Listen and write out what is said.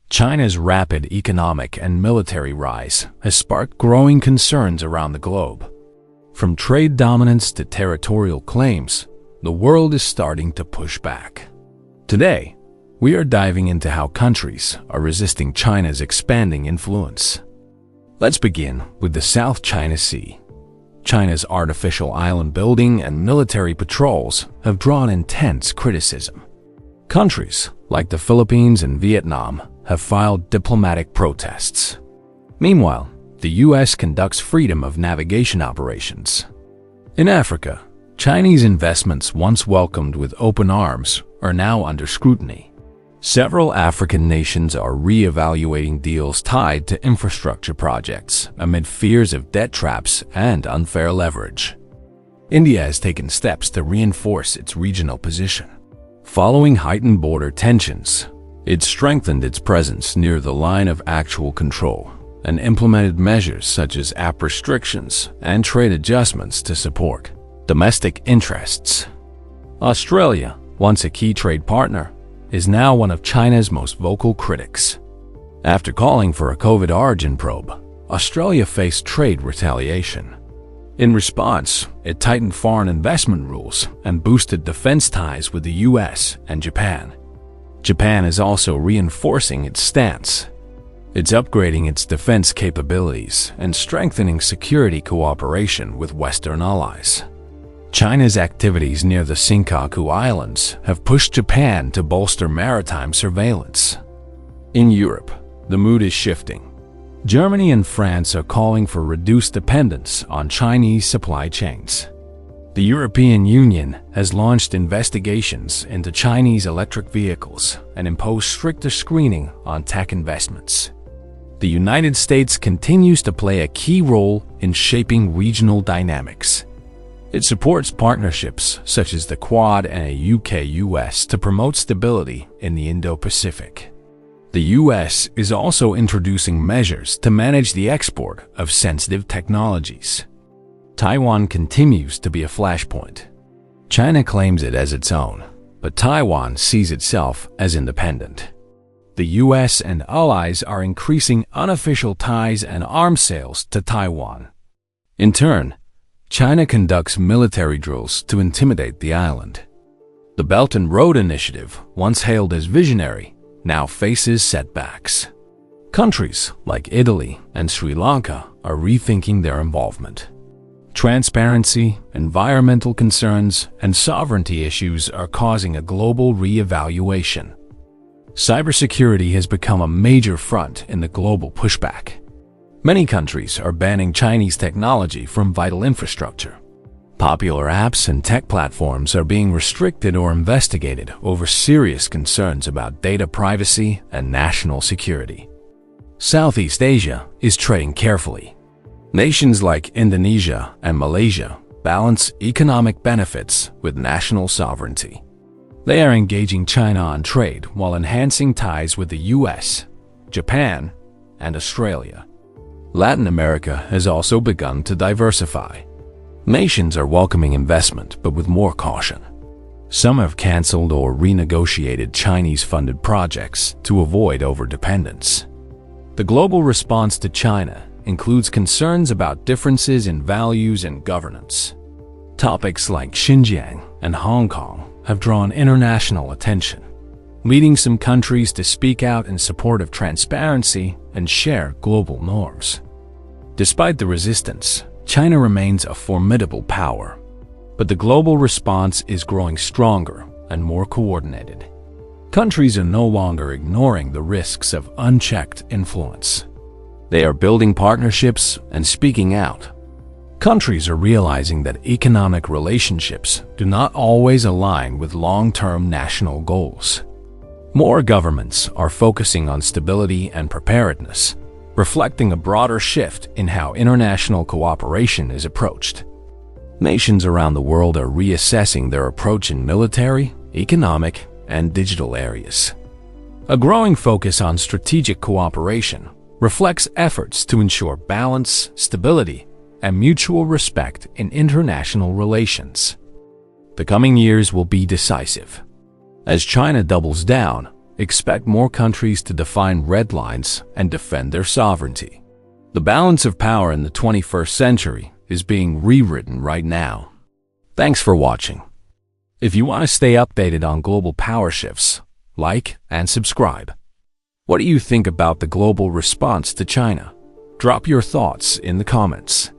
China's rapid economic and military rise has sparked growing concerns around the globe. From trade dominance to territorial claims, the world is starting to push back. Today, we are diving into how countries are resisting China's expanding influence. Let's begin with the South China Sea. China's artificial island building and military patrols have drawn intense criticism. Countries like the Philippines and Vietnam have filed diplomatic protests. Meanwhile, the U.S. conducts freedom of navigation operations. In Africa, Chinese investments once welcomed with open arms are now under scrutiny. Several African nations are re-evaluating deals tied to infrastructure projects amid fears of debt traps and unfair leverage. India has taken steps to reinforce its regional position. Following heightened border tensions, it strengthened its presence near the line of actual control and implemented measures such as app restrictions and trade adjustments to support domestic interests. Australia, once a key trade partner, is now one of China's most vocal critics. After calling for a COVID origin probe, Australia faced trade retaliation. In response, it tightened foreign investment rules and boosted defense ties with the US and Japan. Japan is also reinforcing its stance. It's upgrading its defense capabilities and strengthening security cooperation with Western allies. China's activities near the Senkaku Islands have pushed Japan to bolster maritime surveillance. In Europe, the mood is shifting. Germany and France are calling for reduced dependence on Chinese supply chains. The European Union has launched investigations into Chinese electric vehicles and imposed stricter screening on tech investments. The United States continues to play a key role in shaping regional dynamics. It supports partnerships such as the Quad and a UK-US to promote stability in the Indo-Pacific. The US is also introducing measures to manage the export of sensitive technologies. Taiwan continues to be a flashpoint. China claims it as its own, but Taiwan sees itself as independent. The US and allies are increasing unofficial ties and arms sales to Taiwan. In turn, China conducts military drills to intimidate the island. The Belt and Road Initiative, once hailed as visionary, now faces setbacks. Countries like Italy and Sri Lanka are rethinking their involvement. Transparency, environmental concerns, and sovereignty issues are causing a global re-evaluation. Cybersecurity has become a major front in the global pushback. Many countries are banning Chinese technology from vital infrastructure. Popular apps and tech platforms are being restricted or investigated over serious concerns about data privacy and national security. Southeast Asia is treading carefully. Nations like Indonesia and Malaysia balance economic benefits with national sovereignty. They are engaging China on trade while enhancing ties with the US, Japan, and Australia. Latin America has also begun to diversify. Nations are welcoming investment, but with more caution. Some have canceled or renegotiated Chinese-funded projects to avoid overdependence. The global response to China includes concerns about differences in values and governance. Topics like Xinjiang and Hong Kong have drawn international attention, leading some countries to speak out in support of transparency and share global norms. Despite the resistance, China remains a formidable power, but the global response is growing stronger and more coordinated. Countries are no longer ignoring the risks of unchecked influence. They are building partnerships and speaking out. Countries are realizing that economic relationships do not always align with long-term national goals. More governments are focusing on stability and preparedness, reflecting a broader shift in how international cooperation is approached. Nations around the world are reassessing their approach in military, economic, and digital areas. A growing focus on strategic cooperation reflects efforts to ensure balance, stability, and mutual respect in international relations. The coming years will be decisive. As China doubles down, expect more countries to define red lines and defend their sovereignty. The balance of power in the 21st century is being rewritten right now. Thanks for watching. If you want to stay updated on global power shifts, like and subscribe. What do you think about the global response to China? Drop your thoughts in the comments.